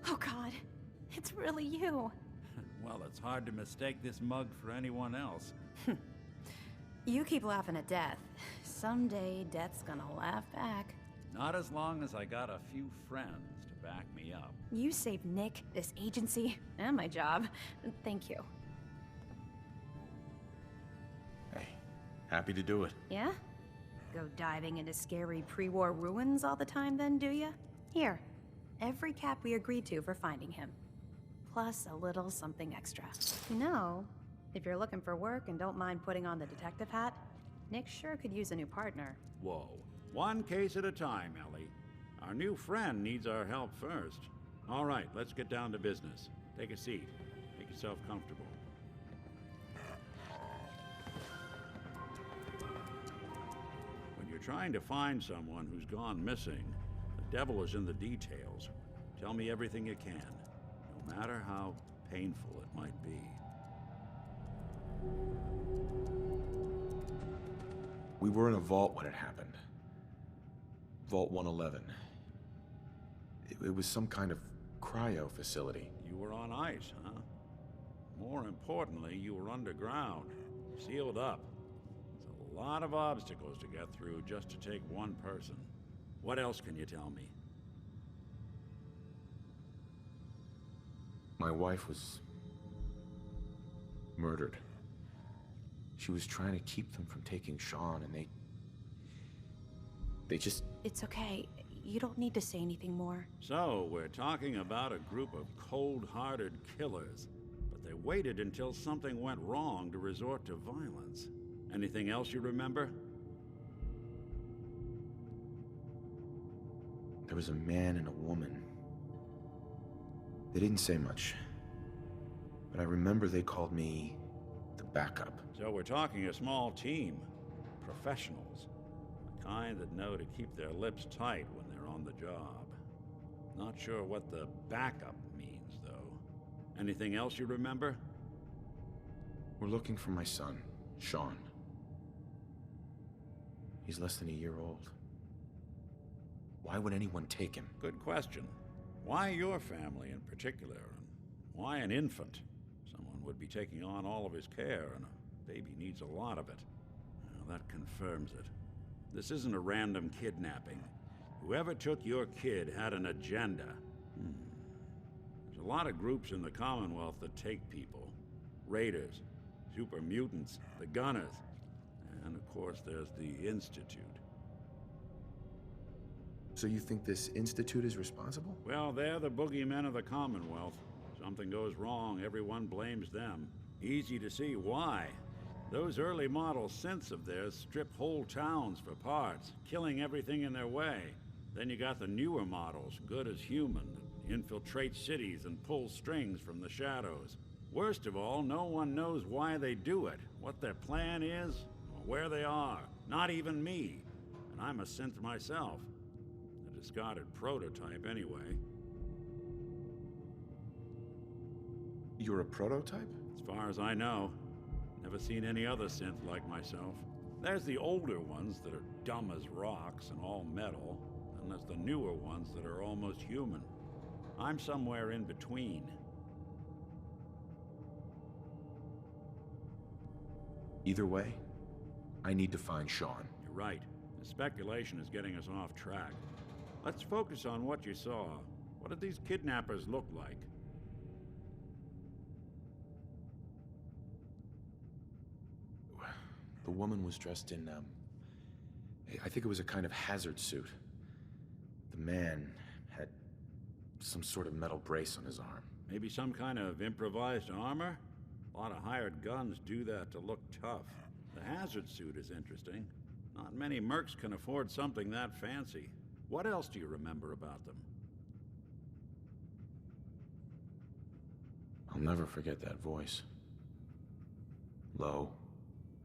Oh god, it's really you. Well, it's hard to mistake this mug for anyone else. You keep laughing at death. Someday, death's gonna laugh back. Not as long as I got a few friends to back me up. You saved Nick, this agency, and my job. Thank you. Hey, happy to do it. Yeah? Go diving into scary pre-war ruins all the time then, do ya? Here, every cap we agreed to for finding him. Plus a little something extra. You know, if you're looking for work and don't mind putting on the detective hat, Nick sure could use a new partner. Whoa. One case at a time, Ellie. Our new friend needs our help first. All right, let's get down to business. Take a seat. Make yourself comfortable. When you're trying to find someone who's gone missing, the devil is in the details. Tell me everything you can, no matter how painful it might be. We were in a vault when it happened. Vault 111. It was some kind of cryo facility. You were on ice, huh? More importantly, you were underground, sealed up. It's a lot of obstacles to get through just to take one person. What else can you tell me? My wife was murdered. She was trying to keep them from taking Sean, and they just... It's okay. You don't need to say anything more. So, we're talking about a group of cold-hearted killers, but they waited until something went wrong to resort to violence. Anything else you remember? There was a man and a woman. They didn't say much, but I remember they called me the backup. So we're talking a small team. Professionals. The kind that know to keep their lips tight when they're on the job. Not sure what the backup means, though. Anything else you remember? We're looking for my son, Sean. He's less than a year old. Why would anyone take him? Good question. Why your family in particular, and why an infant? Someone would be taking on all of his care, and a baby needs a lot of it. Well, that confirms it. This isn't a random kidnapping. Whoever took your kid had an agenda. There's a lot of groups in the Commonwealth that take people. Raiders, super mutants, the Gunners, and of course there's the Institute. So you think this Institute is responsible? Well, they're the boogeymen of the Commonwealth. Something goes wrong, everyone blames them. Easy to see why. Those early model synths of theirs strip whole towns for parts, killing everything in their way. Then you got the newer models, good as human, that infiltrate cities and pull strings from the shadows. Worst of all, no one knows why they do it, what their plan is, or where they are. Not even me. And I'm a synth myself. A discarded prototype, anyway. You're a prototype? As far as I know. Never seen any other synth like myself. There's the older ones that are dumb as rocks and all metal, and there's the newer ones that are almost human. I'm somewhere in between. Either way, I need to find Sean. You're right. The speculation is getting us off track. Let's focus on what you saw. What did these kidnappers look like? The woman was dressed in, I think it was a kind of hazard suit. The man had some sort of metal brace on his arm. Maybe some kind of improvised armor? A lot of hired guns do that to look tough. The hazard suit is interesting. Not many mercs can afford something that fancy. What else do you remember about them? I'll never forget that voice. Low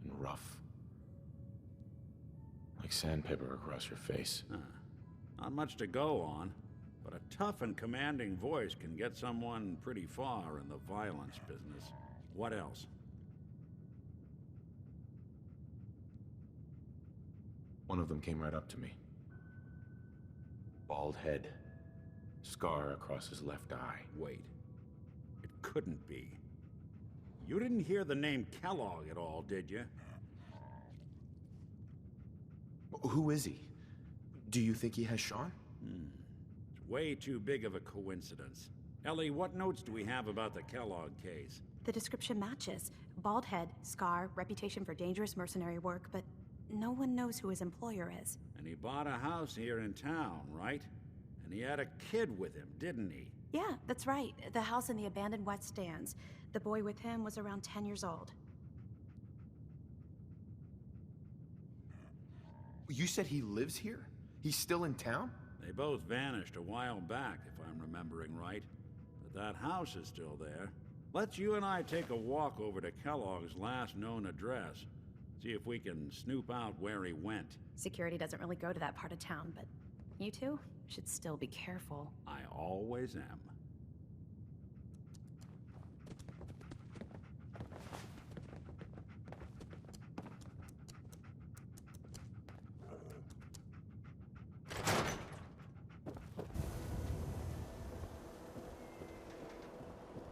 and rough. Like sandpaper across your face. Not much to go on, but a tough and commanding voice can get someone pretty far in the violence business. What else? One of them came right up to me. Bald head. Scar across his left eye. Wait. It couldn't be. You didn't hear the name Kellogg at all, did you? Who is he? Do you think he has Sean? It's way too big of a coincidence. Ellie, what notes do we have about the Kellogg case? The description matches. Bald head, scar, reputation for dangerous mercenary work, but no one knows who his employer is. And he bought a house here in town, right? And he had a kid with him, didn't he? Yeah, that's right. The house in the abandoned West Stands. The boy with him was around 10 years old. You said he lives here? He's still in town? They both vanished a while back, if I'm remembering right. But that house is still there. Let's you and I take a walk over to Kellogg's last known address. See if we can snoop out where he went. Security doesn't really go to that part of town, but you two should still be careful. I always am.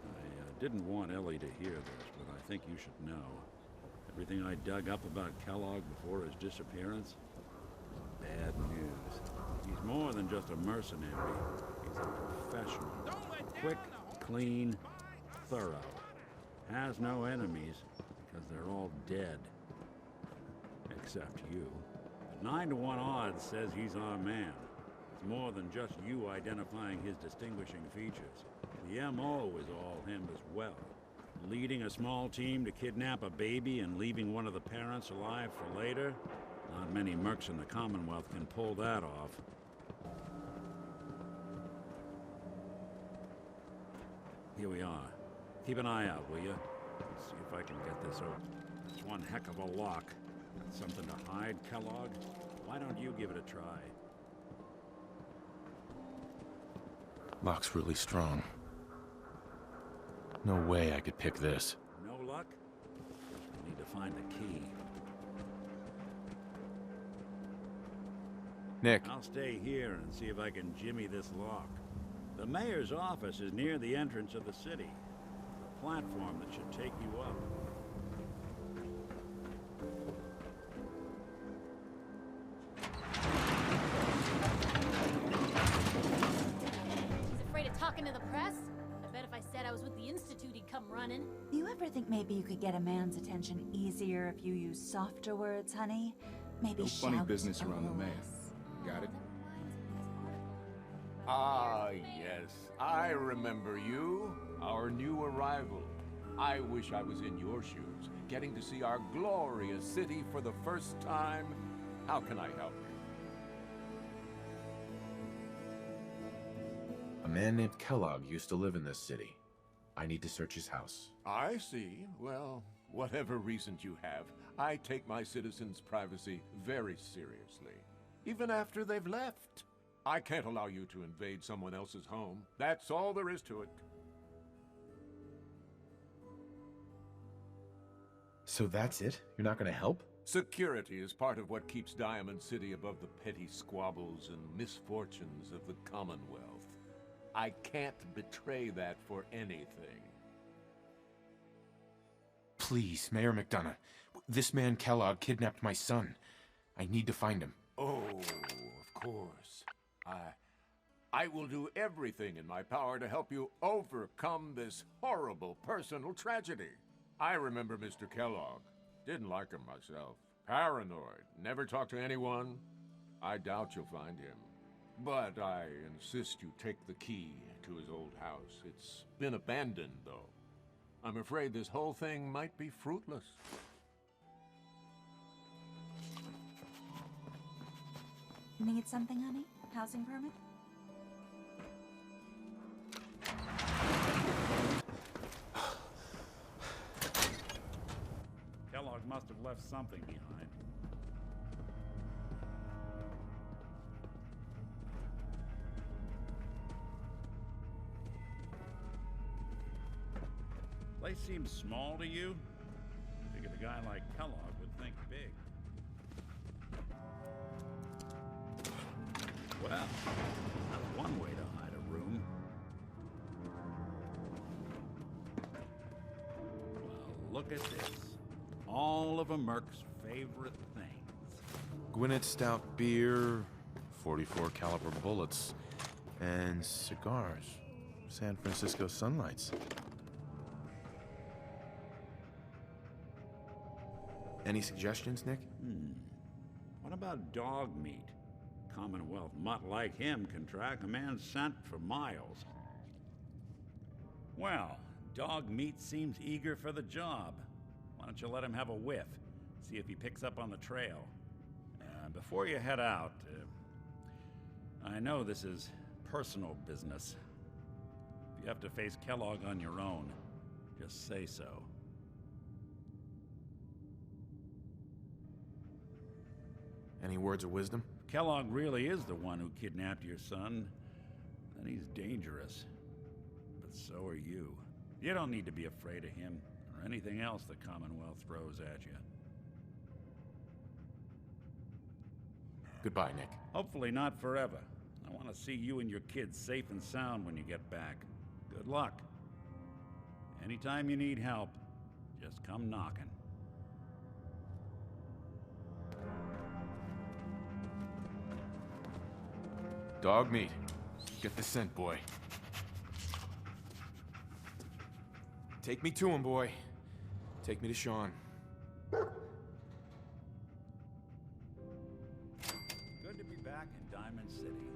I didn't want Ellie to hear this, but I think you should know. Everything I dug up about Kellogg before his disappearance is bad news. He's more than just a mercenary. He's a professional. Quick, clean, thorough. Has no enemies because they're all dead. Except you. 9 to 1 odds says he's our man. It's more than just you identifying his distinguishing features. The MO is all him as well. Leading a small team to kidnap a baby and leaving one of the parents alive for later? Not many mercs in the Commonwealth can pull that off. Here we are. Keep an eye out, will you? See if I can get this open. It's one heck of a lock. Got something to hide, Kellogg? Why don't you give it a try? Lock's really strong. No way I could pick this. No luck? We need to find the key. Nick. I'll stay here and see if I can jimmy this lock. The mayor's office is near the entrance of the city. A platform that should take you up. He's afraid of talking to the press? I bet if I said I was with the Institute, he'd come running. Do you ever think maybe you could get a man's attention easier if you use softer words, honey? Maybe No funny shout business a around the little man. less. Got it? Ah, yes. I remember you. Our new arrival. I wish I was in your shoes, getting to see our glorious city for the first time. How can I help you? A man named Kellogg used to live in this city. I need to search his house. I see. Well, whatever reasons you have, I take my citizens' privacy very seriously. Even after they've left. I can't allow you to invade someone else's home. That's all there is to it. So that's it? You're not gonna help? Security is part of what keeps Diamond City above the petty squabbles and misfortunes of the Commonwealth. I can't betray that for anything. Please, Mayor McDonough. This man Kellogg kidnapped my son. I need to find him. Oh, of course. I will do everything in my power to help you overcome this horrible personal tragedy. I remember Mr. Kellogg. Didn't like him myself. Paranoid. Never talked to anyone. I doubt you'll find him. But I insist you take the key to his old house. It's been abandoned, though. I'm afraid this whole thing might be fruitless. Need something, honey? Housing permit? Kellogg must have left something behind. Place seems small to you? Figured a guy like Kellogg would think big. Well, that's one way to hide a room. look at this. All of a Merc's favorite things. Gwinnett Stout beer, 44 caliber bullets, and cigars. San Francisco Sunlights. Any suggestions, Nick? What about dog meat? Commonwealth mutt like him can track a man's scent for miles. Well, dog meat seems eager for the job. Why don't you let him have a whiff? See if he picks up on the trail. Before you head out, I know this is personal business. If you have to face Kellogg on your own, just say so. Any words of wisdom? If Kellogg really is the one who kidnapped your son, then he's dangerous. But so are you. You don't need to be afraid of him or anything else the Commonwealth throws at you. Goodbye, Nick. Hopefully not forever. I want to see you and your kids safe and sound when you get back. Good luck. Anytime you need help, just come knocking. Dog meat. Get the scent, boy. Take me to him, boy. Take me to Sean. Good to be back in Diamond City.